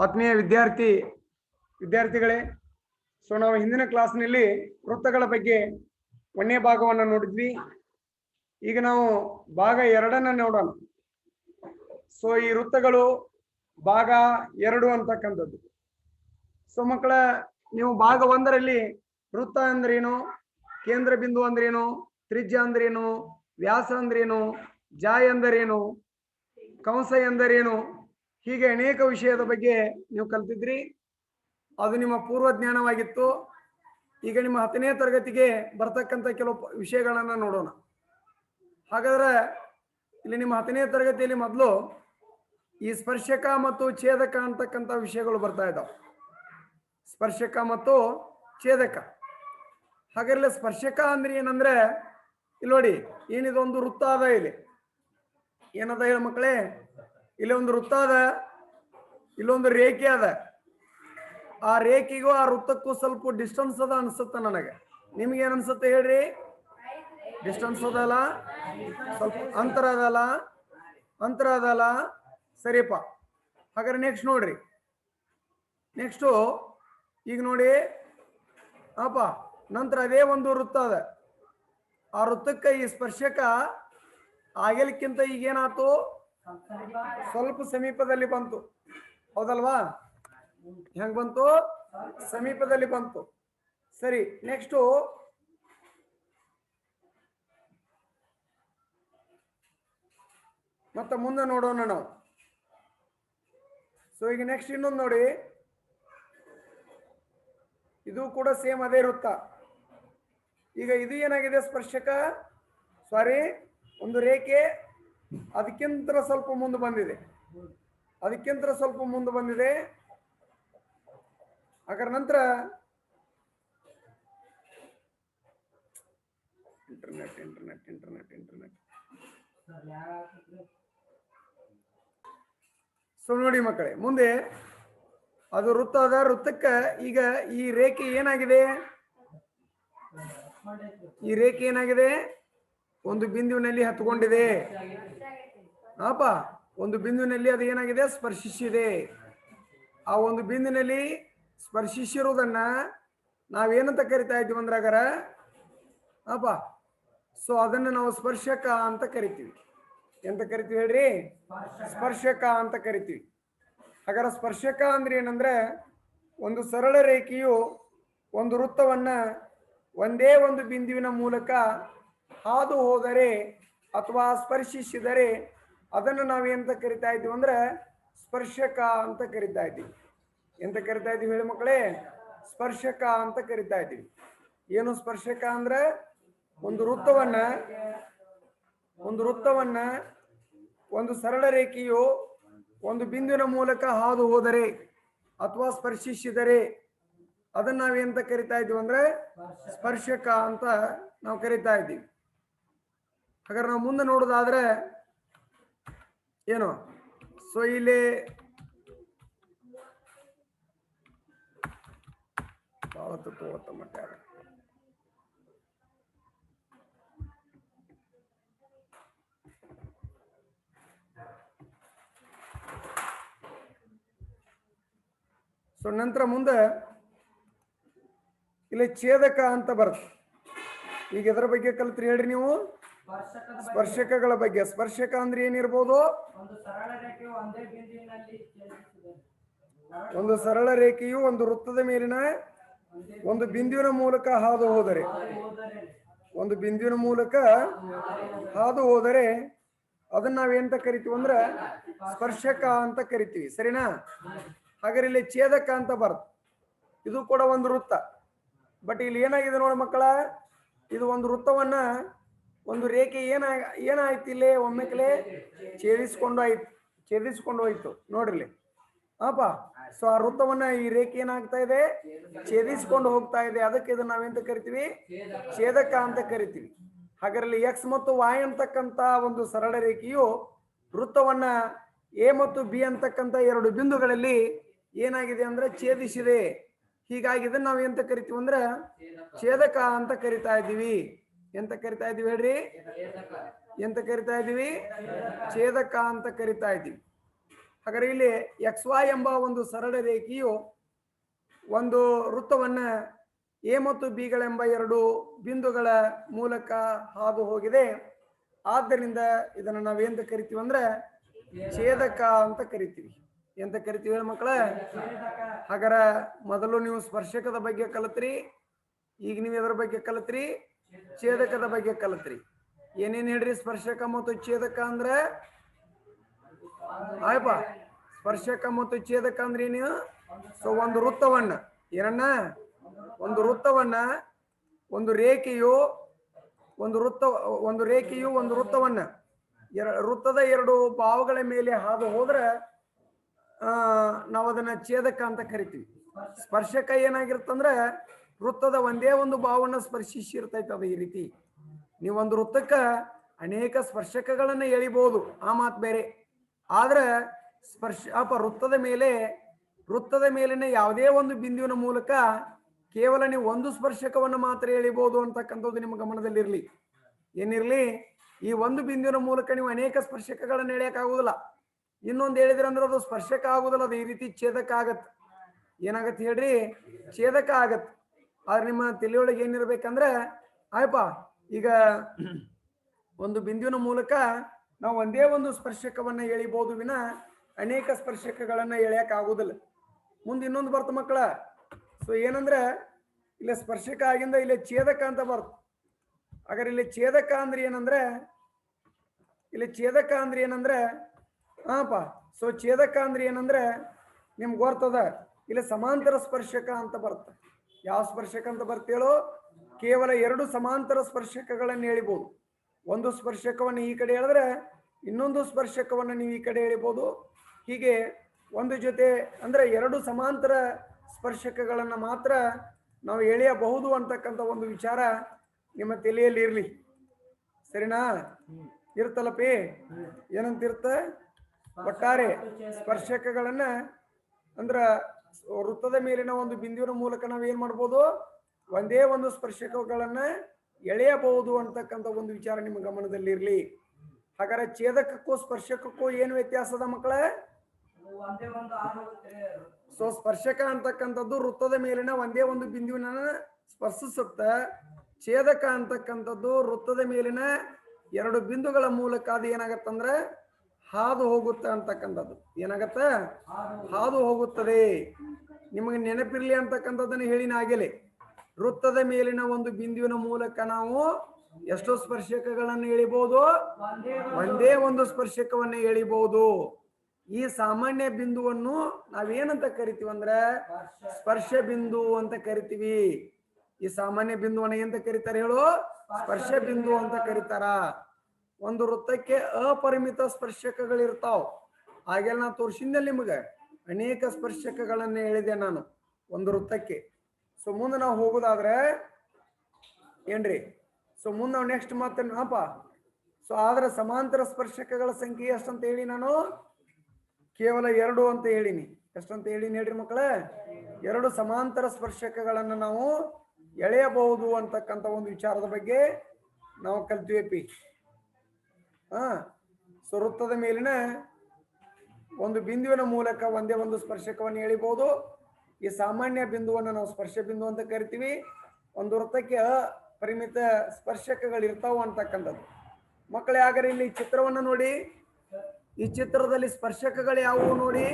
ಆತ್ಮೀಯ ವಿದ್ಯಾರ್ಥಿಗಳೇ, ಸೊ ನಾವು ಹಿಂದಿನ ಕ್ಲಾಸ್ನಲ್ಲಿ ವೃತ್ತಗಳ ಬಗ್ಗೆ 1ನೇ ಭಾಗವನ್ನು ನೋಡಿದ್ವಿ. ಈಗ ನಾವು ಭಾಗ 2 ನೋಡೋಣ. ಸೊ ಈ ವೃತ್ತಗಳು ಭಾಗ 2 ಅಂತಕ್ಕಂಥದ್ದು. ಸೊ ಮಕ್ಕಳ, ನೀವು ಭಾಗ 1ರಲ್ಲಿ ವೃತ್ತ ಅಂದ್ರೇನು, ಕೇಂದ್ರ ಬಿಂದು ಅಂದ್ರೇನು, ತ್ರಿಜ್ಯ ಅಂದ್ರೇನು, ವ್ಯಾಸ ಅಂದ್ರೇನು, ಜಾಯ ಅಂದರೇನು, ಕಂಸ ಎಂದರೇನು, ಹೀಗೆ ಅನೇಕ ವಿಷಯದ ಬಗ್ಗೆ ನೀವು ಕಲ್ತಿದ್ರಿ. ಅದು ನಿಮ್ಮ ಪೂರ್ವ ಜ್ಞಾನವಾಗಿತ್ತು. ಈಗ ನಿಮ್ಮ 10ನೇ ತರಗತಿಗೆ ಬರ್ತಕ್ಕಂಥ ಕೆಲವು ವಿಷಯಗಳನ್ನು ನೋಡೋಣ. ಹಾಗಾದ್ರೆ ಇಲ್ಲಿ ನಿಮ್ಮ 10ನೇ ತರಗತಿಯಲ್ಲಿ ಮೊದಲು ಈ ಸ್ಪರ್ಶಕ ಮತ್ತು ಛೇದಕ ಅಂತಕ್ಕಂಥ ವಿಷಯಗಳು ಬರ್ತಾ ಇದ್ದಾವೆ. ಸ್ಪರ್ಶಕ ಮತ್ತು ಛೇದಕ. ಹಾಗಾದ್ರೆ ಸ್ಪರ್ಶಕ ಅಂದ್ರೆ ಏನಂದ್ರೆ, ಇಲ್ಲಿ ನೋಡಿ, ಏನಿದೊಂದು ವೃತ್ತ ಅದ. ಇಲ್ಲಿ ಏನದ ಹೇಳ ಮಕ್ಕಳೇ? ಇಲ್ಲಿ ಒಂದು ವೃತ್ತ ಅದ, ಇಲ್ಲೊಂದು ರೇಖೆ ಅದ. ಆ ರೇಖೆಗೂ ಆ ವೃತ್ತಕ್ಕೂ ಸ್ವಲ್ಪ ಡಿಸ್ಟೆನ್ಸ್ ಅದ ಅನ್ಸುತ್ತೆ ನನಗೆ. ನಿಮ್ಗೆ ಏನ್ ಅನ್ಸುತ್ತೆ ಹೇಳ್ರಿ? ಡಿಸ್ಟೆನ್ಸ್ ಅದಲ್ಲ, ಸ್ವಲ್ಪ ಅಂತರ ಅದಲ್ಲ. ಸರಿಯಪ್ಪ. ಹಾಗಾದ್ರೆ ನೆಕ್ಸ್ಟ್ ನೋಡ್ರಿ. ನೆಕ್ಸ್ಟು ಈಗ ನೋಡಿ ಅಪ್ಪ, ನಂತರ ಅದೇ ಒಂದು ವೃತ್ತ ಅದ. ಆ ವೃತ್ತಕ್ಕೆ ಈ ಸ್ಪರ್ಶಕ ಆಗಲಿಕ್ಕಿಂತ ಈಗೇನಾಯ್ತು, ಸ್ವಲ್ಪ ಸಮೀಪದಲ್ಲಿ ಬಂತು. ಹೌದಲ್ವಾ? ಹೆಂಗ್ ಬಂತು? ಸಮೀಪದಲ್ಲಿ ಬಂತು. ಸರಿ, ನೆಕ್ಸ್ಟು ಮತ್ತೆ ಮುಂದೆ ನೋಡೋಣ ನಾವು. ಸೊ ಈಗ ನೆಕ್ಸ್ಟ್ ಇನ್ನೊಂದು ನೋಡಿ, ಇದು ಕೂಡ ಸೇಮ್ ಅದೇ ವೃತ್ತ. ಈಗ ಇದು ಏನಾಗಿದೆ? ಸ್ಪರ್ಶಕ, ಸಾರಿ, ಒಂದು ರೇಖೆ ಅದಕ್ಕಿಂತ ಸ್ವಲ್ಪ ಮುಂದೆ ಬಂದಿದೆ. ಅದರ ನಂತರ ಇಂಟರ್ನೆಟ್ ಸೊ ನೋಡಿ ಮಕ್ಕಳೇ, ಮುಂದೆ ಅದು ವೃತ್ತ ಅದ. ವೃತ್ತಕ್ಕೆ ಈಗ ಈ ರೇಖೆ ಏನಾಗಿದೆ? ಒಂದು ಬಿಂದುವಿನಲ್ಲಿ ಹತ್ಕೊಂಡಿದೆ. ಒಂದು ಬಿಂದುವಿನಲ್ಲಿ ಅದು ಏನಾಗಿದೆ? ಸ್ಪರ್ಶಿಸಿದೆ. ಆ ಒಂದು ಬಿಂದುವಿನಲ್ಲಿ ಸ್ಪರ್ಶಿಸಿರುವುದನ್ನ ನಾವೇನಂತ ಕರಿತಾ ಇದ್ದೀವಿ ಅಂದ್ರಾಗರ ಸೊ ಅದನ್ನ ನಾವು ಸ್ಪರ್ಶಕ ಅಂತ ಕರಿತೀವಿ. ಎಂತ ಕರಿತೀವಿ ಹೇಳ್ರಿ? ಸ್ಪರ್ಶಕ ಅಂತ ಕರಿತೀವಿ. ಹಾಗಾದ್ರೆ ಸ್ಪರ್ಶಕ ಅಂದ್ರೆ ಏನಂದ್ರೆ, ಒಂದು ಸರಳ ರೇಖೆಯು ಒಂದು ವೃತ್ತವನ್ನ ಒಂದೇ ಒಂದು ಬಿಂದುವಿನ ಮೂಲಕ ಹಾದು ಹೋದರೆ ಅಥವಾ ಸ್ಪರ್ಶಿಸಿದರೆ ಅದನ್ನು ನಾವೇಂತ ಕರಿತಾ ಇದ್ದೀವಿ ಅಂದ್ರೆ ಸ್ಪರ್ಶಕ ಅಂತ ಕರಿತಾ ಇದ್ದೀವಿ. ಎಂತ ಕರಿತಾ ಇದ್ದೀವಿ ಹೇಳಿ ಮಕ್ಕಳೇ? ಸ್ಪರ್ಶಕ ಅಂತ ಕರಿತಾ ಇದ್ದೀವಿ. ಏನು ಸ್ಪರ್ಶಕ ಅಂದ್ರೆ, ಒಂದು ವೃತ್ತವನ್ನ ಒಂದು ಸರಳ ರೇಖೆಯು ಒಂದು ಬಿಂದುವಿನ ಮೂಲಕ ಹಾದು ಹೋದರೆ ಅಥವಾ ಸ್ಪರ್ಶಿಸಿದರೆ ಅದನ್ನ ನಾವೇಂತ ಕರಿತಾ ಇದ್ದೀವಿ ಅಂದ್ರೆ ಸ್ಪರ್ಶಕ ಅಂತ ನಾವು ಕರಿತಾ ಇದ್ದೀವಿ. ಹಾಗಾದ್ರೆ ನಾವು ಮುಂದೆ ನೋಡೋದಾದ್ರೆ ಏನು, ಸೊ ಇಲ್ಲಿ ಸೊ ನಂತರ ಮುಂದೆ ಇಲ್ಲಿ ಛೇದಕ ಅಂತ ಬರುತ್ತೆ. ಈಗ ಎದರ ಬಗ್ಗೆ ಕಲ್ತ್ರಿ ಹೇಳ್ರಿ ನೀವು? ಸ್ಪರ್ಶಕಗಳ ಬಗ್ಗೆ. ಸ್ಪರ್ಶಕ ಅಂದ್ರೆ ಏನಿರ್ಬೋದು? ಒಂದು ಸರಳ ರೇಖೆಯು ಒಂದು ವೃತ್ತದ ಮೇಲಿನ ಒಂದು ಬಿಂದುವಿನ ಮೂಲಕ ಹಾದು ಹೋದರೆ ಅದನ್ನ ನಾವೇಂತ ಕರಿತೀವಿ ಅಂದ್ರೆ ಸ್ಪರ್ಶಕ ಅಂತ ಕರಿತೀವಿ. ಸರಿನಾ? ಹಾಗಾದ್ರೆ ಇಲ್ಲಿ ಛೇದಕ ಅಂತ ಬರುತ್ತೆ. ಇದು ಕೂಡ ಒಂದು ವೃತ್ತ. ಬಟ್ ಇಲ್ಲಿ ಏನಾಗಿದೆ ನೋಡಿ ಮಕ್ಕಳ, ಇದು ಒಂದು ವೃತ್ತವನ್ನ ಒಂದು ರೇಖೆ ಏನಾಯ್ತು ಇಲ್ಲಿ ಒಮ್ಮೆಕಲೆ ಛೇದಿಸ್ಕೊಂಡು ಹೋಯ್ತು ನೋಡ್ರಿ. ಸೊ ಆ ವೃತ್ತವನ್ನ ಈ ರೇಖೆ ಏನಾಗ್ತಾ ಇದೆ? ಛೇದಿಸ್ಕೊಂಡು ಹೋಗ್ತಾ ಇದೆ. ಅದಕ್ಕೆ ಇದನ್ನ ನಾವೆಂತ ಕರಿತೀವಿ? ಛೇದಕ ಅಂತ ಕರಿತೀವಿ. ಹಾಗಾದ್ರೆ ಎಕ್ಸ್ ಮತ್ತು ವಾಯ್ ಅಂತಕ್ಕಂತ ಒಂದು ಸರಳ ರೇಖೆಯು ವೃತ್ತವನ್ನ ಎ ಮತ್ತು ಬಿ ಅಂತಕ್ಕಂಥ ಎರಡು ಬಿಂದುಗಳಲ್ಲಿ ಏನಾಗಿದೆ ಅಂದ್ರೆ ಛೇದಿಸಿದೆ. ಹೀಗಾಗಿ ಇದನ್ನ ನಾವು ಎಂತ ಕರಿತೀವಿ ಅಂದ್ರೆ ಛೇದಕ ಅಂತ ಕರಿತಾ ಇದ್ದೀವಿ. ಎಂತ ಕರಿತಾ ಇದೀವಿ ಹೇಳ್ರಿ? ಎಂತ ಕರಿತಾ ಇದೀವಿ? ಛೇದಕ ಅಂತ ಕರಿತಾ ಇದ್ದೀವಿ. ಹಾಗಾದ್ರೆ ಇಲ್ಲಿ XY ಎಂಬ ಒಂದು ಸರಳ ರೇಖೆಯು ಒಂದು ವೃತ್ತವನ್ನ ಎ ಮತ್ತು ಬಿ ಗಳೆಂಬ ಎರಡು ಬಿಂದುಗಳ ಮೂಲಕ ಹಾದು ಹೋಗಿದೆ. ಆದ್ದರಿಂದ ಇದನ್ನ ನಾವೇಂತ ಕರಿತೀವಿ ಅಂದ್ರೆ ಛೇದಕ ಅಂತ ಕರಿತೀವಿ. ಎಂತ ಕರಿತೀವಿ ಹೇಳಿ ಮಕ್ಕಳ? ಹಾಗಾರ ಮೊದಲು ನೀವು ಸ್ಪರ್ಶಕದ ಬಗ್ಗೆ ಕಲಿತ್ರಿ, ಈಗ ನೀವು ಎದ್ರ ಬಗ್ಗೆ ಕಲಿತ್ರಿ? ಛೇದಕದ ಬಗ್ಗೆ ಕಲಿತ್ರಿ. ಏನೇನ್ ಹೇಳ್ರಿ ಸ್ಪರ್ಶಕ ಮತ್ತು ಛೇದಕ ಅಂದ್ರೆ? ಆಯಪ್ಪ, ಸ್ಪರ್ಶಕ ಮತ್ತು ಛೇದಕ ಅಂದ್ರೆ ಏನು? ಸೊ ಒಂದು ವೃತ್ತವನ್ನ ಏನನ್ನ, ಒಂದು ವೃತ್ತವನ್ನ ಒಂದು ರೇಖೆಯು ಒಂದು ವೃತ್ತವನ್ನ ವೃತ್ತದ ಎರಡು ಬಾವುಗಳ ಮೇಲೆ ಹಾದು ಹೋದ್ರೆ ನಾವು ಅದನ್ನ ಛೇದಕ ಅಂತ ಕರಿತೀವಿ. ಸ್ಪರ್ಶಕ ಏನಾಗಿರ್ತಂದ್ರೆ ವೃತ್ತದ ಒಂದೇ ಒಂದು ಬಾವನ್ನ ಸ್ಪರ್ಶಿಸಿರ್ತೈತೆ. ಅದು ಈ ರೀತಿ ನೀವು ಒಂದು ವೃತ್ತಕ್ಕ ಅನೇಕ ಸ್ಪರ್ಶಕಗಳನ್ನ ಎಳಿಬಹುದು, ಆ ಮಾತು ಬೇರೆ. ಆದ್ರೆ ವೃತ್ತದ ಮೇಲಿನ ಯಾವುದೇ ಒಂದು ಬಿಂದುವಿನ ಮೂಲಕ ಕೇವಲ ನೀವು ಒಂದು ಸ್ಪರ್ಶಕವನ್ನು ಮಾತ್ರ ಎಳಿಬಹುದು ಅಂತಕ್ಕಂಥದ್ದು ನಿಮ್ಮ ಗಮನದಲ್ಲಿರ್ಲಿ. ಏನಿರ್ಲಿ, ಈ ಒಂದು ಬಿಂದುವಿನ ಮೂಲಕ ನೀವು ಅನೇಕ ಸ್ಪರ್ಶಕಗಳನ್ನು ಎಳೆಯಕ್ಕಾಗುದಿಲ್ಲ. ಇನ್ನೊಂದು ಹೇಳಿದ್ರೆ ಅಂದ್ರೆ ಅದು ಸ್ಪರ್ಶಕ ಆಗುದಿಲ್ಲ, ಅದು ಈ ರೀತಿ ಛೇದಕ ಆಗತ್ತೆ. ಏನಾಗತ್ತೆ ಹೇಳ್ರಿ? ಛೇದಕ ಆಗತ್ತೆ. ಆದ್ರೆ ನಿಮ್ಮ ತಲೆಯೊಳಗೆ ಏನಿರ್ಬೇಕಂದ್ರೆ, ಆಯ್ಪ ಈಗ ಒಂದು ಬಿಂದುವಿನ ಮೂಲಕ ನಾವು ಒಂದೇ ಒಂದು ಸ್ಪರ್ಶಕವನ್ನ ಎಳಿಬಹುದು ವಿನ ಅನೇಕ ಸ್ಪರ್ಶಕಗಳನ್ನ ಎಳೆಯಕ್ ಆಗುದಿಲ್ಲ. ಮುಂದೆ ಇನ್ನೊಂದು ಬರ್ತ ಮಕ್ಕಳ. ಸೊ ಏನಂದ್ರೆ ಇಲ್ಲಿ ಸ್ಪರ್ಶಕ ಆಗಿಂದ ಇಲ್ಲಿ ಛೇದಕ ಅಂತ ಬರ್ತ. ಹಾಗಾದ್ರೆ ಇಲ್ಲಿ ಛೇದಕ ಅಂದ್ರೆ ಏನಂದ್ರೆ ಹಾಪ ಸೊ ಛೇದಕ ಅಂದ್ರೆ ಏನಂದ್ರೆ ನಿಮ್ಗೆ ಗೊತ್ತದ, ಇಲ್ಲಿ ಸಮಾಂತರ ಸ್ಪರ್ಶಕ ಅಂತ ಬರುತ್ತೆ. ಯಾವ ಸ್ಪರ್ಶಕ ಅಂತ ಬರ್ತೇಳೋ? ಕೇವಲ ಎರಡು ಸಮಾಂತರ ಸ್ಪರ್ಶಕಗಳನ್ನು ಎಳಿಬಹುದು. ಒಂದು ಸ್ಪರ್ಶಕವನ್ನು ಈ ಕಡೆ ಹೇಳಿದ್ರೆ ಇನ್ನೊಂದು ಸ್ಪರ್ಶಕವನ್ನು ನೀವು ಈ ಕಡೆ ಎಳಿಬಹುದು. ಹೀಗೆ ಒಂದು ಜೊತೆ ಅಂದ್ರೆ ಎರಡು ಸಮಾಂತರ ಸ್ಪರ್ಶಕಗಳನ್ನ ಮಾತ್ರ ನಾವು ಎಳೆಯಬಹುದು ಅಂತಕ್ಕಂಥ ಒಂದು ವಿಚಾರ ನಿಮ್ಮ ತಲೆಯಲ್ಲಿ ಇರ್ಲಿ. ಸರಿನಾ? ಇರ್ತಲ್ಲಪಿ? ಏನಂತಿರ್ತ? ಒಟ್ಟಾರೆ ಸ್ಪರ್ಶಕಗಳನ್ನ ಅಂದ್ರ ವೃತ್ತದ ಮೇಲಿನ ಒಂದು ಬಿಂದುವಿನ ಮೂಲಕ ನಾವು ಏನ್ ಮಾಡ್ಬೋದು? ಒಂದೇ ಒಂದು ಸ್ಪರ್ಶಕಗಳನ್ನ ಎಳೆಯಬಹುದು ಅಂತಕ್ಕಂಥ ಒಂದು ವಿಚಾರ ನಿಮ್ಮ ಗಮನದಲ್ಲಿರ್ಲಿ. ಹಾಗಾದ್ರೆ ಛೇದಕಕ್ಕೂ ಸ್ಪರ್ಶಕಕ್ಕೂ ಏನು ವ್ಯತ್ಯಾಸದ ಮಕ್ಕಳ? ಸೊ ಸ್ಪರ್ಶಕ ಅಂತಕ್ಕಂಥದ್ದು ವೃತ್ತದ ಮೇಲಿನ ಒಂದೇ ಒಂದು ಬಿಂದುವಿನ ಸ್ಪರ್ಶಿಸುತ್ತ. ಛೇದಕ ಅಂತಕ್ಕಂಥದ್ದು ವೃತ್ತದ ಮೇಲಿನ ಎರಡು ಬಿಂದುಗಳ ಮೂಲಕ ಅದು ಏನಾಗತ್ತಂದ್ರೆ ಹಾದು ಹೋಗುತ್ತೆ ಅಂತಕ್ಕಂಥದ್ದು. ಏನಾಗತ್ತ? ಹಾದು ಹೋಗುತ್ತದೆ. ನಿಮಗೆ ನೆನಪಿರ್ಲಿ ಅಂತಕ್ಕಂಥದ್ದನ್ನು ಹೇಳಿನ ಆಗಲೇ. ವೃತ್ತದ ಮೇಲಿನ ಒಂದು ಬಿಂದುವಿನ ಮೂಲಕ ನಾವು ಎಷ್ಟು ಸ್ಪರ್ಶಕಗಳನ್ನು ಎಳಿಬಹುದು? ಒಂದೇ ಒಂದು ಸ್ಪರ್ಶಕವನ್ನು ಎಳಿಬಹುದು. ಈ ಸಾಮಾನ್ಯ ಬಿಂದುವನ್ನು ನಾವೇನಂತ ಕರಿತೀವಿ ಅಂದ್ರೆ ಸ್ಪರ್ಶ ಬಿಂದು ಅಂತ ಕರಿತೀವಿ. ಈ ಸಾಮಾನ್ಯ ಬಿಂದುವನ್ನು ಎಂತ ಕರೀತಾರೆ ಹೇಳು? ಸ್ಪರ್ಶ ಬಿಂದು ಅಂತ ಕರೀತಾರ. ಒಂದು ವೃತ್ತಕ್ಕೆ ಅಪರಿಮಿತ ಸ್ಪರ್ಶಕಗಳಿರ್ತಾವ. ಹಾಗೆಲ್ಲ ನಾ ತೋರಿಸಿದ್ನಲ್ಲಿ ನಿಮಗೆ ಅನೇಕ ಸ್ಪರ್ಶಕಗಳನ್ನ ಹೇಳಿದೆ ನಾನು ಒಂದು ವೃತ್ತಕ್ಕೆ. ಸೊ ಮುಂದೆ ನಾವು ಹೋಗೋದಾದ್ರೆ ಏನ್ರಿ, ಸೊ ಮುಂದೆ ನಾವು ನೆಕ್ಸ್ಟ್ ಮಾತೇನಪ್ಪ? ಸೊ ಆದ್ರೆ ಸಮಾಂತರ ಸ್ಪರ್ಶಕಗಳ ಸಂಖ್ಯೆ ಎಷ್ಟಂತ ಹೇಳಿ ನಾನು? ಕೇವಲ 2 ಅಂತ ಹೇಳಿನಿ. ಎಷ್ಟಂತ ಹೇಳಿನಿ ಹೇಳ್ರಿ ಮಕ್ಕಳೇ? 2 ಸಮಾಂತರ ಸ್ಪರ್ಶಕಗಳನ್ನು ನಾವು ಎಳೆಯಬಹುದು ಅಂತಕ್ಕಂಥ ಒಂದು ವಿಚಾರದ ಬಗ್ಗೆ ನಾವು ಕಲ್ತೀವಿ. ಸೊ ವೃತ್ತದ ಮೇಲಿನ ಒಂದು ಬಿಂದುವಿನ ಮೂಲಕ ಒಂದೇ ಒಂದು ಸ್ಪರ್ಶಕವನ್ನು ಎಳಿಬಹುದು. ಈ ಸಾಮಾನ್ಯ ಬಿಂದುವನ್ನು ನಾವು ಸ್ಪರ್ಶ ಬಿಂದು ಅಂತ ಕರಿತೀವಿ. ಒಂದು ವೃತ್ತಕ್ಕೆ ಅಪರಿಮಿತ ಸ್ಪರ್ಶಕಗಳು ಇರ್ತಾವ ಅಂತಕ್ಕಂಥದ್ದು. ಮಕ್ಕಳೇ, ಹಾಗಾದ್ರೆ ಇಲ್ಲಿ ಚಿತ್ರವನ್ನು ನೋಡಿ. ಈ ಚಿತ್ರದಲ್ಲಿ ಸ್ಪರ್ಶಕಗಳು ಯಾವುವು ನೋಡಿ?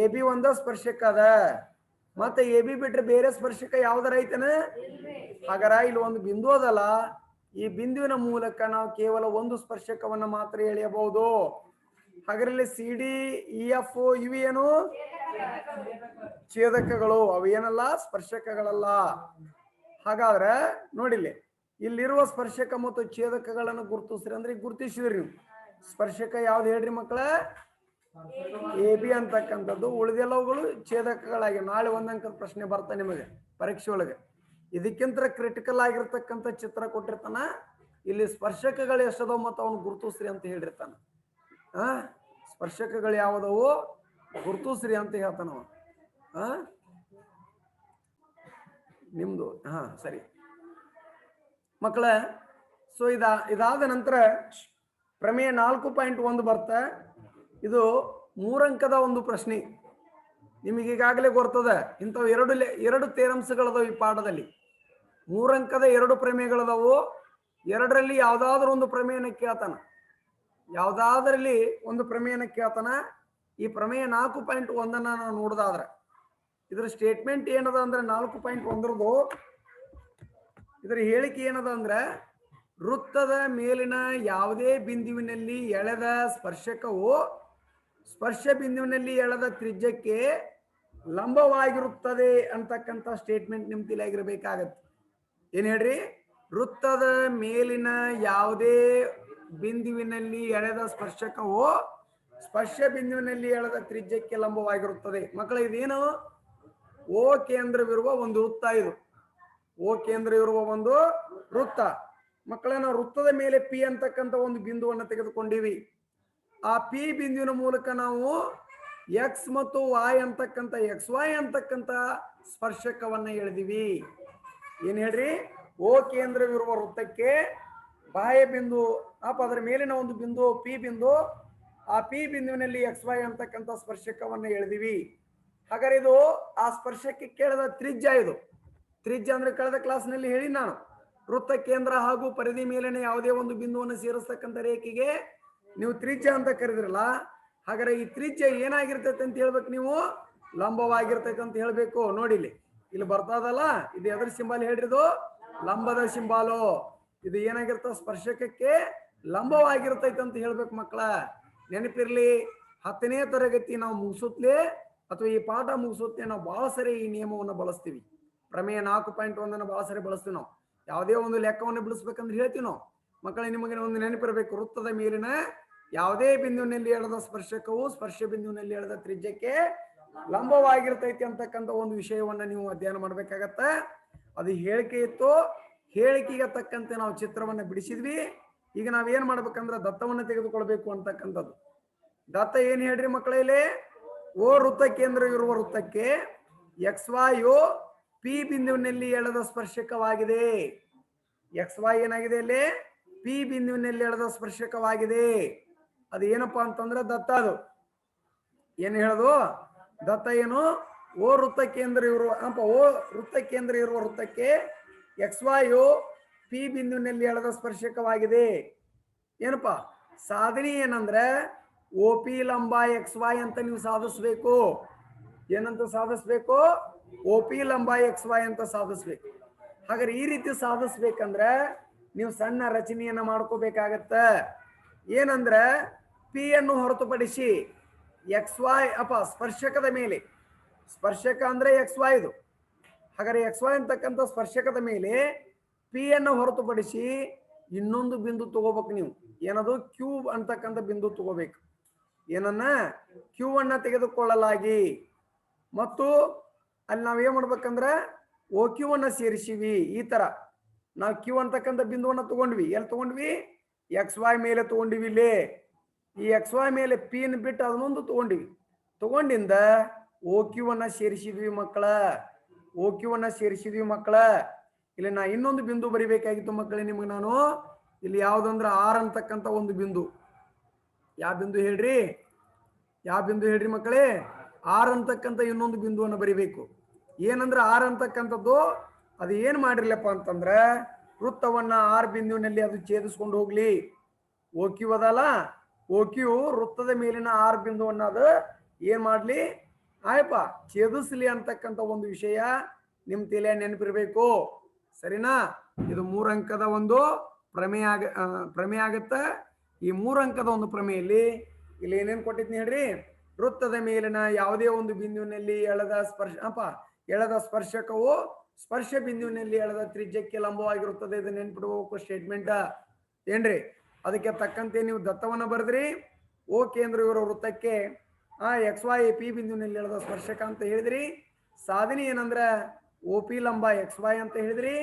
AB ಒಂದ ಸ್ಪರ್ಶಕ ಅದ. ಮತ್ತೆ AB ಬಿಟ್ರೆ ಬೇರೆ ಸ್ಪರ್ಶಕ ಯಾವ್ದಾರ ಐತನ? ಹಾಗಾರ ಇಲ್ಲಿ ಒಂದು ಬಿಂದು ಅದಲ್ಲ, ಈ ಬಿಂದುವಿನ ಮೂಲಕ ನಾವು ಕೇವಲ ಒಂದು ಸ್ಪರ್ಶಕವನ್ನ ಮಾತ್ರ ಎಳೆಯಬಹುದು. ಹಾಗಾದ್ರೆ ಇಲ್ಲಿ CD, EF ಇವು ಏನು? ಛೇದಕಗಳು. ಅವು ಏನಲ್ಲ? ಸ್ಪರ್ಶಕಗಳಲ್ಲ. ಹಾಗಾದ್ರೆ ನೋಡಿಲ್ಲಿ ಇಲ್ಲಿರುವ ಸ್ಪರ್ಶಕ ಮತ್ತು ಛೇದಕಗಳನ್ನು ಗುರುತಿಸ್ರಿ ಅಂದ್ರೆ ಗುರುತಿಸಿದ್ರಿ ನೀವು. ಸ್ಪರ್ಶಕ ಯಾವ್ದು ಹೇಳ್ರಿ ಮಕ್ಕಳ? AB ಅಂತಕ್ಕಂಥದ್ದು. ಉಳಿದೆಲ್ಲವುಗಳು ಛೇದಕಗಳಾಗಿ ನಾಳೆ ಒಂದಂಕದ ಪ್ರಶ್ನೆ ಬರ್ತಾ ನಿಮಗೆ ಪರೀಕ್ಷೆ ಒಳಗೆ. ಇದಕ್ಕಿಂತ ಕ್ರಿಟಿಕಲ್ ಆಗಿರ್ತಕ್ಕಂಥ ಚಿತ್ರ ಕೊಟ್ಟಿರ್ತಾನ. ಇಲ್ಲಿ ಸ್ಪರ್ಶಕಗಳು ಎಷ್ಟದವು ಮತ್ತು ಅವನು ಗುರುತಿಸ್ರಿ ಅಂತ ಹೇಳಿರ್ತಾನ. ಸ್ಪರ್ಶಕಗಳು ಯಾವುದವು ಗುರುತಿಸ್ರಿ ಅಂತ ಹೇಳ್ತಾನವ. ನಿಮ್ದು ಸರಿ ಮಕ್ಕಳ. ಸೊ ಇದಾದ ನಂತರ ಪ್ರಮೇಯ 4.1 ಬರ್ತ. ಇದು 3 ಅಂಕದ ಒಂದು ಪ್ರಶ್ನೆ. ನಿಮಗೆ ಈಗಾಗಲೇ ಗೊತ್ತದ ಇಂಥವು ಎರಡು ಥಿಯರಮ್ಸ್ಗಳದಾವು ಈ ಪಾಠದಲ್ಲಿ. 3 ಅಂಕದ 2 ಪ್ರಮೇಯಗಳದಾವು. ಎರಡರಲ್ಲಿ ಯಾವುದಾದ್ರೂ ಒಂದು ಪ್ರಮೇಯನ ಕೇಳ್ತಾನ. ಯಾವುದಾದ್ರಲ್ಲಿ ಒಂದು ಪ್ರಮೇಯನ ಕೇಳ್ತಾನ. ಈ ಪ್ರಮೇಯ 4.1 ನಾವು ನೋಡೋದಾದ್ರೆ ಇದರ ಸ್ಟೇಟ್ಮೆಂಟ್ ಏನದ ಅಂದ್ರೆ 4.1 ಇದರ ಹೇಳಿಕೆ ಏನದ ಅಂದ್ರೆ ವೃತ್ತದ ಮೇಲಿನ ಯಾವುದೇ ಬಿಂದುವಿನಲ್ಲಿ ಎಳೆದ ಸ್ಪರ್ಶಕವು ಸ್ಪರ್ಶ ಬಿಂದುವಿನಲ್ಲಿ ಎಳೆದ ತ್ರಿಜ್ಯಕ್ಕೆ ಲಂಬವಾಗಿರುತ್ತದೆ ಅಂತಕ್ಕಂಥ ಸ್ಟೇಟ್ಮೆಂಟ್ ನಿಮ್ ತಿಳಿಯಾಗಿರ್ಬೇಕಾಗತ್ತೆ. ಏನ್ ಹೇಳ್ರಿ? ವೃತ್ತದ ಮೇಲಿನ ಯಾವುದೇ ಬಿಂದುವಿನಲ್ಲಿ ಎಳೆದ ಸ್ಪರ್ಶಕವು ಸ್ಪರ್ಶ ಬಿಂದುವಿನಲ್ಲಿ ಎಳೆದ ತ್ರಿಜ್ಯಕ್ಕೆ ಲಂಬವಾಗಿರುತ್ತದೆ. ಮಕ್ಕಳ ಇದೇನು? ಓ ಕೇಂದ್ರವಿರುವ ಒಂದು ವೃತ್ತ. ಇದು ಓ ಕೇಂದ್ರವಿರುವ ಒಂದು ವೃತ್ತ. ಮಕ್ಕಳ ನಾವು ವೃತ್ತದ ಮೇಲೆ ಪಿ ಅಂತಕ್ಕಂಥ ಒಂದು ಬಿಂದುವನ್ನು ತೆಗೆದುಕೊಂಡಿವಿ. ಆ ಪಿ ಬಿಂದುವಿನ ಮೂಲಕ ನಾವು ಎಕ್ಸ್ ಮತ್ತು ವಾಯ್ ಅಂತಕ್ಕಂಥ XY ಅಂತಕ್ಕಂಥ ಸ್ಪರ್ಶಕವನ್ನ ಎಳೆದಿವಿ. ಏನ್ ಹೇಳ್ರಿ? ಓ ಕೇಂದ್ರವಿರುವ ವೃತ್ತಕ್ಕೆ ಬಾಹ್ಯ ಬಿಂದು ಅದರ ಮೇಲಿನ ಒಂದು ಬಿಂದು ಪಿ ಬಿಂದು. ಆ ಪಿ ಬಿಂದುವಿನಲ್ಲಿ XY ಅಂತಕ್ಕಂಥ ಸ್ಪರ್ಶಕವನ್ನ ಎಳೆದಿವಿ. ಹಾಗಾದ್ರೆ ಇದು ಆ ಸ್ಪರ್ಶಕ್ಕೆ ಕೇಳಿದ ತ್ರಿಜ್ಯ. ಇದು ತ್ರಿಜ್ಯ ಅಂದ್ರೆ ಕಳೆದ ಕ್ಲಾಸ್ನಲ್ಲಿ ಹೇಳಿ ನಾನು, ವೃತ್ತ ಕೇಂದ್ರ ಹಾಗೂ ಪರಿಧಿ ಮೇಲಿನ ಯಾವುದೇ ಒಂದು ಬಿಂದುವನ್ನು ಸೇರಿಸ್ತಕ್ಕಂಥ ರೇಖೆಗೆ ನೀವು ತ್ರಿಜ್ಯ ಅಂತ ಕರೆದಿರಲ್ಲ. ಹಾಗಾದ್ರೆ ಈ ತ್ರಿಜ್ಯ ಏನಾಗಿರ್ತೈತೆ ಅಂತ ಹೇಳ್ಬೇಕು ನೀವು? ಲಂಬವಾಗಿರ್ತೈತೆ ಅಂತ ಹೇಳ್ಬೇಕು. ನೋಡಿ ಇಲ್ಲಿ ಬರ್ತದಲ್ಲ, ಇದು ಎದ್ರ ಸಿಂಬಲ್ ಹೇಳ್ರಿ? ಇದು ಲಂಬದ ಸಿಂಬಾಲು. ಇದು ಏನಾಗಿರ್ತದೆ? ಸ್ಪರ್ಶಕಕ್ಕೆ ಲಂಬವಾಗಿರ್ತೈತೆ ಅಂತ ಹೇಳ್ಬೇಕು ಮಕ್ಕಳ. ನೆನಪಿರ್ಲಿ, 10ನೇ ತರಗತಿ ನಾವು ಮುಗಿಸುತ್ತಲೇ ಅಥವಾ ಈ ಪಾಠ ಮುಗಿಸುತ್ತೆ ನಾವು ಬಹಳ ಸರಿ ಈ ನಿಯಮವನ್ನು ಬಳಸ್ತೀವಿ. ಪ್ರಮೇಯ 4.1 ಬಹಳ ಸರಿ ಬಳಸ್ತೀವಿ ನಾವು. ಯಾವುದೇ ಒಂದು ಲೆಕ್ಕವನ್ನು ಬಿಡಿಸ್ಬೇಕಂದ್ರೆ ಹೇಳ್ತೀವಿ ನಾವು. ಮಕ್ಕಳಿಗೆ ನಿಮಗೆ ಒಂದು ನೆನಪಿರಬೇಕು, ವೃತ್ತದ ಮೇಲಿನ ಯಾವುದೇ ಬಿಂದುವಿನಲ್ಲಿ ಎಳೆದ ಸ್ಪರ್ಶಕವು ಸ್ಪರ್ಶ ಬಿಂದುವಿನಲ್ಲಿ ಎಳೆದ ತ್ರಿಜ್ಯಕ್ಕೆ ಲಂಬವಾಗಿರ್ತೈತಿ ಅಂತಕ್ಕಂಥ ಒಂದು ವಿಷಯವನ್ನ ನೀವು ಅಧ್ಯಯನ ಮಾಡ್ಬೇಕಾಗತ್ತ. ಅದು ಹೇಳಿಕೆ ಇತ್ತು. ಹೇಳಿಕೆಗೆ ತಕ್ಕಂತೆ ನಾವು ಚಿತ್ರವನ್ನ ಬಿಡಿಸಿದ್ವಿ. ಈಗ ನಾವೇನ್ ಮಾಡ್ಬೇಕಂದ್ರೆ ದತ್ತವನ್ನ ತೆಗೆದುಕೊಳ್ಬೇಕು ಅಂತಕ್ಕಂಥದ್ದು. ದತ್ತ ಏನ್ ಹೇಳ್ರಿ ಮಕ್ಕಳಲ್ಲಿ? ಓ ವೃತ್ತ ಕೇಂದ್ರ ಇರುವ ವೃತ್ತಕ್ಕೆ XY ಪಿ ಬಿಂದುವಿನಲ್ಲಿ ಎಳೆದ ಸ್ಪರ್ಶಕವಾಗಿದೆ. XY ಏನಾಗಿದೆ? ಅಲ್ಲಿ ಪಿ ಬಿಂದುವಿನಲ್ಲಿ ಎಳೆದ ಸ್ಪರ್ಶಕವಾಗಿದೆ. ಅದು ಏನಪ್ಪಾ ಅಂತಂದ್ರೆ ದತ್ತ. ಅದು ಏನು ಹೇಳೋದು? ದತ್ತ ಏನು? ಓ ವೃತ್ತ ಕೇಂದ್ರ ಇರುವ ವೃತ್ತ ಕೇಂದ್ರ ಇರುವ ವೃತ್ತಕ್ಕೆ XY ಪಿ ಬಿಂದುವಿನಲ್ಲಿ ಎಳೆದ ಸ್ಪರ್ಶಕವಾಗಿದೆ. ಏನಪ್ಪಾ ಸಾಧನೆ ಏನಂದ್ರೆ OP ಲಂಬ XY ಅಂತ ನೀವು ಸಾಧಿಸ್ಬೇಕು. ಏನಂತ ಸಾಧಿಸ್ಬೇಕು? OP ಲಂಬ XY ಅಂತ ಸಾಧಿಸ್ಬೇಕು. ಹಾಗಾದ್ರೆ ಈ ರೀತಿ ಸಾಧಿಸ್ಬೇಕಂದ್ರೆ ನೀವು ಸಣ್ಣ ರಚನೆಯನ್ನ ಮಾಡ್ಕೋಬೇಕಾಗತ್ತ. ಏನಂದ್ರೆ ಪಿ ಅನ್ನು ಹೊರತುಪಡಿಸಿ XY ಸ್ಪರ್ಶಕದ ಮೇಲೆ, ಸ್ಪರ್ಶಕ ಅಂದ್ರೆ XY ಇದು. ಹಾಗಾದ್ರೆ XY ಅಂತಕ್ಕಂಥ ಸ್ಪರ್ಶಕದ ಮೇಲೆ ಪಿ ಅನ್ನು ಹೊರತುಪಡಿಸಿ ಇನ್ನೊಂದು ಬಿಂದು ತಗೋಬೇಕು ನೀವು. ಏನದು? ಕ್ಯೂ ಅಂತಕ್ಕಂಥ ಬಿಂದು ತಗೋಬೇಕು. ಏನನ್ನ? ಕ್ಯೂ ಅನ್ನ ತೆಗೆದುಕೊಳ್ಳಲಾಗಿ ಮತ್ತು ಅಲ್ಲಿ ನಾವ್ ಏನ್ ಮಾಡ್ಬೇಕಂದ್ರೆ OQ ಅನ್ನ ಸೇರಿಸಿವಿ. ಈ ತರ ನಾವು ಕ್ಯೂ ಅಂತಕ್ಕಂಥ ಬಿಂದುವನ್ನ ತಗೊಂಡ್ವಿ. ಎಲ್ಲಿ ತಗೊಂಡ್ವಿ? XY ಮೇಲೆ ತಗೊಂಡಿವಿ. ಇಲ್ಲಿ ಈ XY ಮೇಲೆ ಪಿ ನ ಬಿಟ್ಟು ಅದನ್ನೊಂದು ತಗೊಂಡಿವಿ. ತಗೊಂಡಿಂದ OQ ಅನ್ನ ಸೇರಿಸಿದ್ವಿ ಮಕ್ಕಳ. OQ ಅನ್ನ ಸೇರಿಸಿದ್ವಿ ಮಕ್ಕಳ. ಇಲ್ಲಿ ನಾ ಇನ್ನೊಂದು ಬಿಂದು ಬರಿಬೇಕಾಗಿತ್ತು ಮಕ್ಕಳೇ ನಿಮ್ಗೆ ನಾನು. ಇಲ್ಲಿ ಯಾವ್ದಂದ್ರೆ ಆರ್ ಅಂತಕ್ಕಂಥ ಒಂದು ಬಿಂದು. ಯಾವ ಬಿಂದು ಹೇಳ್ರಿ? ಯಾವ ಬಿಂದು ಹೇಳ್ರಿ ಮಕ್ಕಳೇ? ಆರ್ ಅಂತಕ್ಕಂಥ ಇನ್ನೊಂದು ಬಿಂದುವನ್ನು ಬರಿಬೇಕು. ಏನಂದ್ರೆ ಆರ್ ಅಂತಕ್ಕಂಥದ್ದು ಅದು ಏನ್ ಮಾಡಿರ್ಲಪ್ಪ ಅಂತಂದ್ರೆ ವೃತ್ತವನ್ನ ಆರ್ ಬಿಂದುವಿನಲ್ಲಿ ಅದು ಛೇದಿಸ್ಕೊಂಡು ಹೋಗ್ಲಿ. OQ ಅದಲ್ಲ, OQ ವೃತ್ತದ ಮೇಲಿನ ಆರ್ ಬಿಂದುವನ್ನ ಅದು ಏನ್ ಮಾಡ್ಲಿ? ಛೇದಿಸ್ಲಿ ಅಂತಕ್ಕಂಥ ಒಂದು ವಿಷಯ ನಿಮ್ ತಲೆ ನೆನಪಿರ್ಬೇಕು. ಸರಿನಾ? ಇದು 3 ಅಂಕದ ಒಂದು ಪ್ರಮೇಯ ಆಗತ್ತ. ಈ 3 ಅಂಕದ ಒಂದು ಪ್ರಮೇಯಲ್ಲಿ ಇಲ್ಲಿ ಏನೇನ್ ಕೊಟ್ಟಿದ್ನಿ ಹೇಳ್ರಿ? ವೃತ್ತದ ಮೇಲಿನ ಯಾವುದೇ ಒಂದು ಬಿಂದುವಿನಲ್ಲಿ ಎಳೆದ ಸ್ಪರ್ಶಕವು ಸ್ಪರ್ಶ ಬಿಂದುವಿನಲ್ಲಿ ಎಳೆದ ತ್ರಿಜ್ಯಕ್ಕೆ ಲಂಬವಾಗಿರುತ್ತದೆ. ಇದು ನೆನ್ಪಿಡ್ಬೇಕು ಸ್ಟೇಟ್ಮೆಂಟ್. ಏನ್ರಿ? ಅದಕ್ಕೆ ತಕ್ಕಂತೆ ನೀವು ದತ್ತವನ್ನ ಬರೆದ್ರಿ. ಓ ಕೇಂದ್ರವಿರೋ ವೃತ್ತಕ್ಕೆ XY ಪಿ ಬಿಂದುವಿನಲ್ಲಿ ಎಳೆದ ಸ್ಪರ್ಶಕ ಅಂತ ಹೇಳಿದ್ರಿ. ಸಾಧನೆ ಏನಂದ್ರೆ OP ಲಂಬ XY ಅಂತ ಹೇಳಿದ್ರಿ.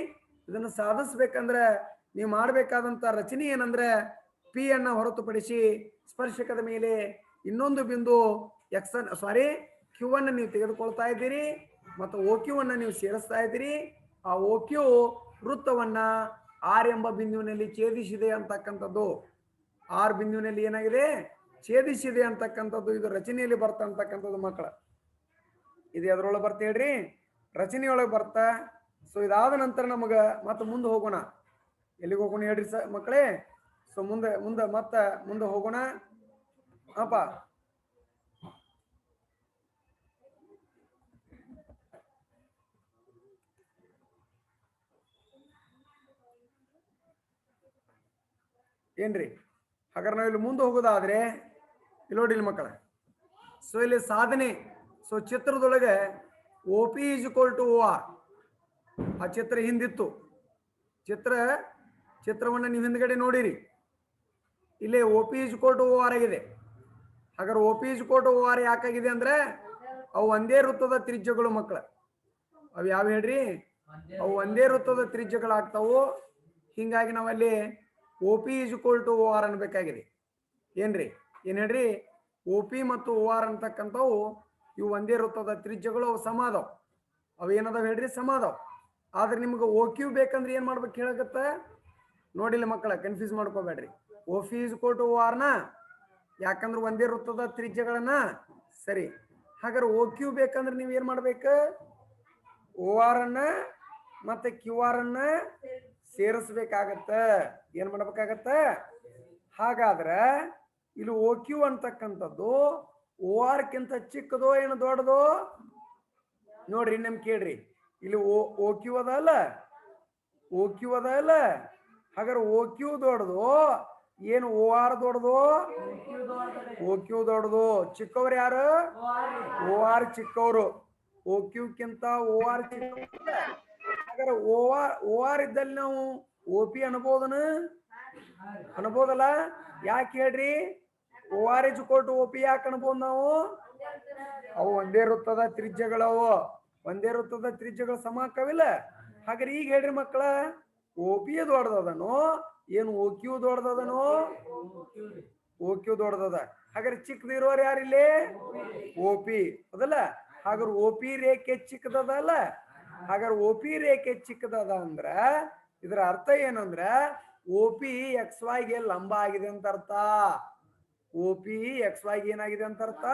ಇದನ್ನು ಸಾಧಿಸ್ಬೇಕಂದ್ರೆ ನೀವು ಮಾಡಬೇಕಾದಂತ ರಚನೆ ಏನಂದ್ರೆ ಪಿ ಅನ್ನ ಹೊರತುಪಡಿಸಿ ಸ್ಪರ್ಶಕದ ಮೇಲೆ ಇನ್ನೊಂದು ಬಿಂದು ಕ್ಯೂ ಅನ್ನ ನೀವು ತೆಗೆದುಕೊಳ್ತಾ ಇದ್ದೀರಿ ಮತ್ತು OQ ಅನ್ನ ನೀವು ಸೇರಿಸ್ತಾ ಇದ್ದೀರಿ. ಆ OQ ವೃತ್ತವನ್ನ ಆರ್ ಎಂಬ ಬಿಂದುವಿನಲ್ಲಿ ಛೇದಿಸಿದೆ ಅಂತಕ್ಕಂಥದ್ದು. ಆರ್ ಬಿಂದುವಿನಲ್ಲಿ ಏನಾಗಿದೆ? ಛೇದಿಸಿದೆ ಅಂತಕ್ಕಂಥದ್ದು ಇದು ರಚನೆಯಲ್ಲಿ ಬರ್ತಾ ಅಂತಕ್ಕಂಥದ್ದು ಮಕ್ಕಳ. ಇದು ಎದ್ರೊಳಗೆ ಬರ್ತಾ ಹೇಳ್ರಿ, ರಚನೆಯೊಳಗೆ ಬರ್ತಾ. ಸೊ ಇದಾದ ನಂತರ ನಮಗ ಮತ್ತೆ ಮುಂದೆ ಹೋಗೋಣ. ಎಲ್ಲಿಗೆ ಹೋಗೋಣ ಹೇಳ್ರಿ ಮಕ್ಕಳೇ? ಸೊ ಮುಂದೆ ಹೋಗೋಣ ಅಪ್ಪ. ಏನ್ರಿ? ಹಾಗಾದ್ರೆ ನಾವು ಇಲ್ಲಿ ಮುಂದೆ ಹೋಗೋದಾದ್ರೆ ಇಲ್ಲಿ ನೋಡಿ ಮಕ್ಕಳ. ಸೊ ಇಲ್ಲಿ ಸಾಧನೆ. ಸೊ ಚಿತ್ರದೊಳಗೆ OP = OR. ಆ ಚಿತ್ರ ಹಿಂದಿತ್ತು. ಚಿತ್ರವನ್ನು ನೀವು ಹಿಂದ್ಗಡೆ ನೋಡಿರಿ. ಇಲ್ಲಿ OP = OR ಆಗಿದೆ. ಹಾಗಾದ್ರೆ OP = OR ಯಾಕಾಗಿದೆ ಅಂದ್ರೆ ಅವು ಒಂದೇ ವೃತ್ತದ ತ್ರಿಜ್ಯಗಳು ಮಕ್ಕಳ. ಅವು ಯಾವ ಹೇಳ್ರಿ? ಅವು ಒಂದೇ ವೃತ್ತದ ತ್ರಿಜ್ಯಗಳಾಗ್ತಾವು. ಹಿಂಗಾಗಿ ನಾವಲ್ಲಿ OP = OR ಅನ್ಬೇಕಾಗಿದೆ. ಏನ್ರಿ? ಏನ್ ಹೇಳ್ರಿ? OP ಮತ್ತು OR ಅಂತಕ್ಕಂಥವು ಇವು ಒಂದೇ ವೃತ್ತದ ತ್ರಿಜ್ಯಗಳು. ಅವು ಸಮ ಅದಾವ. ಅವು ಏನದಾವ ಹೇಳ್ರಿ? ಸಮ ಅದಾವ. ಆದ್ರೆ ನಿಮ್ಗೆ OQ ಬೇಕಂದ್ರೆ ಏನ್ ಮಾಡ್ಬೇಕು ಹೇಳಕತ್ತ ನೋಡಿಲ್ಲ ಮಕ್ಕಳ, ಕನ್ಫ್ಯೂಸ್ ಮಾಡ್ಕೋಬೇಡ್ರಿ. OP = OR ನ, ಯಾಕಂದ್ರೆ ಒಂದೇ ವೃತ್ತದ ತ್ರಿಜ್ಯಗಳನ್ನ. ಸರಿ, ಹಾಗಾದ್ರೆ OQ ಬೇಕಂದ್ರೆ ನೀವ್ ಏನ್ ಮಾಡ್ಬೇಕು? OR ಅನ್ನ ಮತ್ತೆ QR ಅನ್ನ ಸೇರಿಸ್ಬೇಕಾಗತ್ತ. ಏನ್ ಮಾಡ್ಬೇಕಾಗತ್ತ? ಹಾಗಾದ್ರೆ ಇಲ್ಲಿ OQ ಅಂತಕ್ಕಂಥದ್ದು OR ಕಿಂತ ಚಿಕ್ಕದೋ ಏನು ದೊಡ್ಡದೋ ನೋಡ್ರಿ. ನಮ್ ಕೇಳ್ರಿ, ಇಲ್ಲಿ OQ ಅದ ಅಲ್ಲ, OQ ಅದ ಅಲ್ಲ. ಹಾಗಾದ್ರೆ OQ ದೊಡ್ಡದು ಏನು OR ದೊಡ್ಡದು? OQ ದೊಡ್ಡದು. ಚಿಕ್ಕವ್ರು ಯಾರು? OR ಚಿಕ್ಕವರು. OQ ಕಿಂತ OR ಚಿಕ್ಕ. ಹಾಗಾದ್ರೆ OR ಇದ್ದಲ್ಲಿ ನಾವು OP ಅನ್ಬೋದಲ್ಲ? ಯಾಕೆ ಹೇಳ್ರಿ? OR = OP ಯಾಕೆ ಅನ್ಬೋದು ನಾವು? ಅವು ಒಂದೇ ವೃತ್ತದ ತ್ರಿಜ್ಯಗಳವು. ಒಂದೇ ವೃತ್ತದ ತ್ರಿಜ್ಯಗಳು ಸಮ ಆಕ್ಕವಿಲ್ಲ. ಹಾಗಾದ್ರೆ ಈಗ ಹೇಳ್ರಿ ಮಕ್ಕಳ, OP ದೊಡ್ಡದನೋ ಏನು OQ ದೊಡ್ಡದನೋ? OQ ದೊಡ್ಡದ. ಹಾಗಾದ್ರೆ ಚಿಕ್ಕದಿರೋರು ಯಾರಿಲ್ಲಿ? OP ಅದಲ್ಲ. ಹಾಗಾದ್ರೆ OP ರೇಖೆ ಚಿಕ್ಕದಲ್ಲ. ಹಾಗಾದ್ರೆ OP ರೇಖೆ ಚಿಕ್ಕದದ ಅಂದ್ರ ಇದರ ಅರ್ಥ ಏನಂದ್ರ OP XY ಗೆ ಲಂಬ ಆಗಿದೆ ಅಂತ ಅರ್ಥ. OP XY ಗೆ ಏನಾಗಿದೆ ಅಂತ ಅರ್ಥ.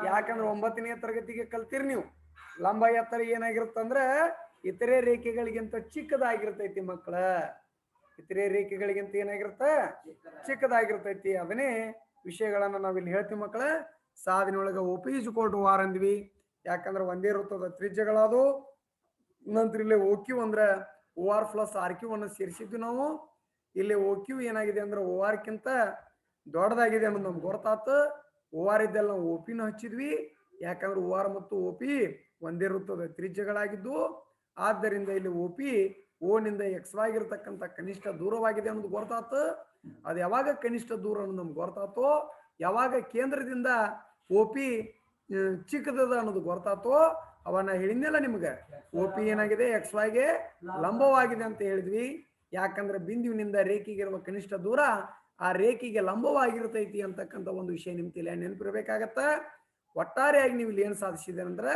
ಯಾಕಂದ್ರೆ 9ನೇ ತರಗತಿಗೆ ಕಲ್ತಿರಿ ನೀವು. ಲಂಬ ಎತ್ತರ ಏನಾಗಿರುತ್ತಂದ್ರ ಇತರೆ ರೇಖೆಗಳಿಗಿಂತ ಚಿಕ್ಕದಾಗಿರ್ತೈತಿ ಮಕ್ಕಳ. ಇತರೆ ರೇಖೆಗಳಿಗಿಂತ ಏನಾಗಿರುತ್ತೆ? ಚಿಕ್ಕದಾಗಿರ್ತೈತಿ. ಅದನ್ನೇ ವಿಷಯಗಳನ್ನ ನಾವಿಲ್ಲಿ ಹೇಳ್ತೀವಿ ಮಕ್ಕಳ. ಸಾಧನೆ ಒಳಗ OP = OR ಅಂದ್ವಿ. ಯಾಕಂದ್ರೆ ಒಂದೇ ವೃತ್ತದ ತ್ರಿಜ್ಯಗಳದು. ನಂತರ ಇಲ್ಲಿ OQ ಅಂದ್ರೆ OR + RQ ಅನ್ನು ಸೇರಿಸಿದ್ವಿ ನಾವು. ಇಲ್ಲಿ OQ ಏನಾಗಿದೆ ಅಂದ್ರೆ OR ಕಿಂತ ದೊಡ್ಡದಾಗಿದೆ ಅನ್ನೋದು ನಮ್ಗೆ ಗೊತ್ತಾತು. OR ಇದ್ದಲ್ಲಿ ನಾವು OP ನ ಹಚ್ಚಿದ್ವಿ. ಯಾಕಂದ್ರೆ OR ಮತ್ತು OP ಒಂದೇ ವೃತ್ತದ ತ್ರಿಜ್ಯಗಳಾಗಿದ್ದು. ಆದ್ದರಿಂದ ಇಲ್ಲಿ OP O ನಿಂದ XY ಇರತಕ್ಕಂಥ ಕನಿಷ್ಠ ದೂರವಾಗಿದೆ ಅನ್ನೋದು ಗೊತ್ತಾತು. ಅದು ಯಾವಾಗ ಕನಿಷ್ಠ ದೂರ ಅನ್ನೋದು ನಮ್ಗೆ ಗೊತ್ತಾತೋ, ಯಾವಾಗ ಕೇಂದ್ರದಿಂದ OP ಚಿಕ್ಕದದ ಅನ್ನೋದು ಗೊತ್ತಾತೋ, ಅವನ್ನ ಹೇಳಿದ್ನೆಲ್ಲ ನಿಮ್ಗೆ. OP ಏನಾಗಿದೆ? XY ಗೆ ಲಂಬವಾಗಿದೆ ಅಂತ ಹೇಳಿದ್ವಿ. ಯಾಕಂದ್ರೆ ಬಿಂದುವಿನಿಂದ ರೇಖೆಗೆ ಇರುವ ಕನಿಷ್ಠ ದೂರ ಆ ರೇಖೆಗೆ ಲಂಬವಾಗಿರ್ತೈತಿ ಅಂತಕ್ಕಂಥ ಒಂದು ವಿಷಯ ನಿಮ್ ತಲೆ ನೆನಪಿರ್ಬೇಕಾಗತ್ತ. ಒಟ್ಟಾರೆಯಾಗಿ ನೀವು ಇಲ್ಲಿ ಏನ್ ಸಾಧಿಸಿದ್ರಿ ಅಂದ್ರೆ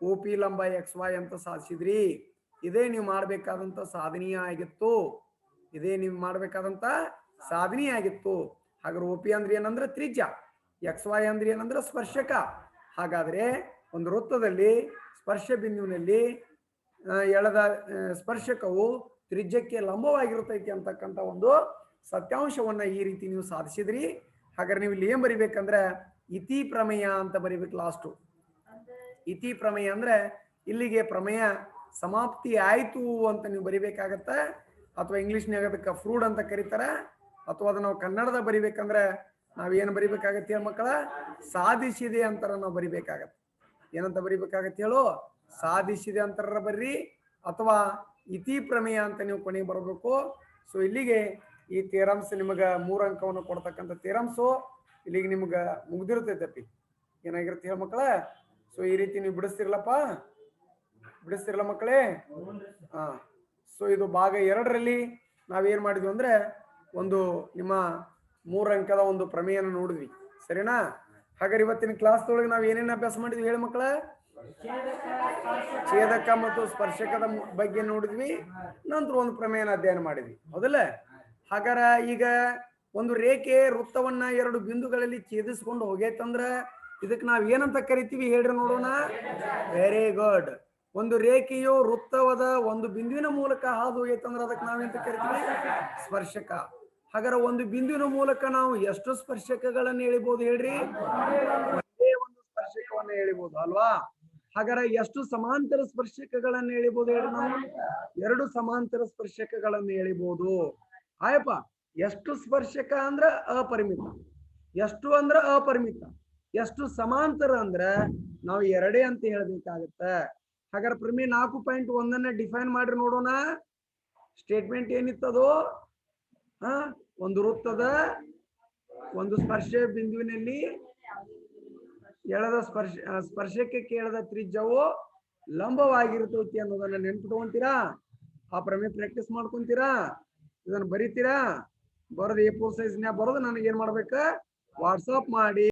OP ಲಂಬ XY ಅಂತ ಸಾಧಿಸಿದ್ರಿ. ಇದೇ ನೀವು ಮಾಡ್ಬೇಕಾದಂತ ಸಾಧನೀಯ ಆಗಿತ್ತು. ಇದೇ ನೀವು ಮಾಡ್ಬೇಕಾದಂತ ಸಾಧನೀಯ ಆಗಿತ್ತು. ಹಾಗಾದ್ರೆ OP ಅಂದ್ರೆ ಏನಂದ್ರೆ ತ್ರಿಜ್ಯ, XY ಅಂದ್ರೆ ಏನಂದ್ರೆ ಸ್ಪರ್ಶಕ. ಹಾಗಾದ್ರೆ ಒಂದು ವೃತ್ತದಲ್ಲಿ ಸ್ಪರ್ಶ ಬಿಂದುವಿನಲ್ಲಿ ಎಳೆದ ಸ್ಪರ್ಶಕವು ತ್ರಿಜ್ಯಕ್ಕೆ ಲಂಬವಾಗಿರ್ತೈತಿ ಅಂತಕ್ಕಂಥ ಒಂದು ಸತ್ಯಾಂಶವನ್ನ ಈ ರೀತಿ ನೀವು ಸಾಧಿಸಿದ್ರಿ. ಹಾಗಾದ್ರೆ ನೀವು ಇಲ್ಲಿ ಏನ್ ಬರಿಬೇಕಂದ್ರೆ ಇತಿ ಪ್ರಮೇಯ ಅಂತ ಬರಿಬೇಕು. ಲಾಸ್ಟು ಇತಿ ಪ್ರಮೇಯ ಅಂದ್ರೆ ಇಲ್ಲಿಗೆ ಪ್ರಮೇಯ ಸಮಾಪ್ತಿ ಆಯ್ತು ಅಂತ ನೀವು ಬರಿಬೇಕಾಗತ್ತ. ಅಥವಾ ಇಂಗ್ಲಿಷ್ನಾಗ ಅದಕ್ಕೆ ಫ್ರೂಡ್ ಅಂತ ಕರೀತಾರ. ಅಥವಾ ಅದು ನಾವು ಕನ್ನಡದ ಬರಿಬೇಕಂದ್ರೆ ನಾವೇನು ಬರಿಬೇಕಾಗತ್ತೆ ಹೇಳ ಮಕ್ಕಳ? ಸಾಧಿಸಿದೆ ಅಂತಾರ ನಾವು ಬರಿಬೇಕಾಗತ್ತೆ. ಏನಂತ ಬರಿಬೇಕಾಗತ್ತೆ ಹೇಳು? ಸಾಧಿಸಿದೆ ಅಂತಾರ ಬರ್ರಿ. ಅಥವಾ ಇತಿ ಪ್ರಮೇಯ ಅಂತ ನೀವು ಕೊನೆಗೆ ಬರಬೇಕು. ಸೊ ಇಲ್ಲಿಗೆ ಈ ಥಿಯರಮ್ಸ್ ನಿಮಗೆ 3 ಅಂಕವನ್ನು ಕೊಡ್ತಕ್ಕಂಥ ಥಿಯರಮ್ಸು ಇಲ್ಲಿಗೆ ನಿಮ್ಗೆ ಮುಗ್ದಿರ್ತೈತಪ್ಪಿ. ಏನಾಗಿರುತ್ತೆ ಹೇಳ ಮಕ್ಕಳ? ಸೊ ಈ ರೀತಿ ನೀವು ಬಿಡಿಸ್ತಿರ್ಲಪ್ಪ, ಬಿಡಿಸ್ತಿರಲ್ಲ ಮಕ್ಕಳೇ? ಹಾ. ಸೊ ಇದು ಭಾಗ 2ರಲ್ಲಿ ನಾವೇನ್ ಮಾಡಿದ್ವಿ ಅಂದ್ರೆ ಒಂದು ನಿಮ್ಮ 3 ಅಂಕದ ಒಂದು ಪ್ರಮೇಯನ ನೋಡಿದ್ವಿ. ಸರಿನಾ? ಹಾಗಾದ್ರೆ ಇವತ್ತಿನ ಕ್ಲಾಸ್ದೊಳಗೆ ನಾವು ಏನೇನು ಅಭ್ಯಾಸ ಮಾಡಿದ್ವಿ ಹೇಳಿ ಮಕ್ಕಳ? ಛೇದಕ ಮತ್ತು ಸ್ಪರ್ಶಕದ ಬಗ್ಗೆ ನೋಡಿದ್ವಿ. ನಂತರ ಒಂದು ಪ್ರಮೇಯನ ಅಧ್ಯಯನ ಮಾಡಿದ್ವಿ, ಹೌದಲ್ಲ? ಹಾಗಾರ ಈಗ ಒಂದು ರೇಖೆ ವೃತ್ತವನ್ನ ಎರಡು ಬಿಂದುಗಳಲ್ಲಿ ಛೇದಿಸ್ಕೊಂಡು ಹೋಗೈತಂದ್ರ ಇದಕ್ಕೆ ನಾವ್ ಏನಂತ ಕರಿತೀವಿ ಹೇಳ್ರಿ ನೋಡೋಣ. Very good. ಒಂದು ರೇಖೆಯು ವೃತ್ತವದ ಒಂದು ಬಿಂದುವಿನ ಮೂಲಕ ಹಾದು ಹೋಗೈತಂದ್ರ ಅದಕ್ಕೆ ನಾವೆಂತ ಕರಿತೀವಿ? ಸ್ಪರ್ಶಕ. ಹಾಗಾದ್ರೆ ಒಂದು ಬಿಂದುವಿನ ಮೂಲಕ ನಾವು ಎಷ್ಟು ಸ್ಪರ್ಶಕಗಳನ್ನು ಎಳಿಬಹುದು ಹೇಳ್ರಿ? ಒಂದೇ ಒಂದು ಸ್ಪರ್ಶಕವನ್ನು ಎಳಿಬಹುದು ಅಲ್ವಾ? ಹಾಗಾದ್ರೆ ಎಷ್ಟು ಸಮಾಂತರ ಸ್ಪರ್ಶಕಗಳನ್ನು ಎಳಿಬಹುದು ಹೇಳ್ರಿ ನಾವು? 2 ಸಮಾಂತರ ಸ್ಪರ್ಶಕಗಳನ್ನು ಎಳಿಬಹುದು. ಆಯಪ್ಪ, ಎಷ್ಟು ಸ್ಪರ್ಶಕ ಅಂದ್ರ ಅಪರಿಮಿತ, ಎಷ್ಟು ಅಂದ್ರ ಅಪರಿಮಿತ, ಎಷ್ಟು ಸಮಾಂತರ ಅಂದ್ರ ನಾವು 2 ಅಂತ ಹೇಳ್ಬೇಕಾಗತ್ತ. ಹಾಗಾದ್ರೆ ಪ್ರಮೇಯ 4.1 ಡಿಫೈನ್ ಮಾಡ್ರಿ ನೋಡೋಣ. ಸ್ಟೇಟ್ಮೆಂಟ್ ಏನಿತ್ತದು? ಒಂದು ವೃತ್ತದ ಒಂದು ಸ್ಪರ್ಶ ಬಿಂದುವಿನಲ್ಲಿ ಎಳೆದ ಸ್ಪರ್ಶಕ್ಕೆ ಎಳೆದ ತ್ರಿಜ್ಯವು ಲಂಬವಾಗಿರ್ತೈತಿ ಅನ್ನೋದನ್ನ ನೆನ್ಪಿಟ್ಕೊಂತೀರಾ? ಆ ಪ್ರಮೇಯ ಪ್ರಾಕ್ಟೀಸ್ ಮಾಡ್ಕೊಂತೀರಾ? ಇದನ್ನ ಬರೀತೀರಾ? ಬರೋದು A4 ಸೈಜ್ನ್ಯಾಗ ಬರೋದು ನನಗೆ ಏನ್ ಮಾಡ್ಬೇಕ? ವಾಟ್ಸಪ್ ಮಾಡಿ.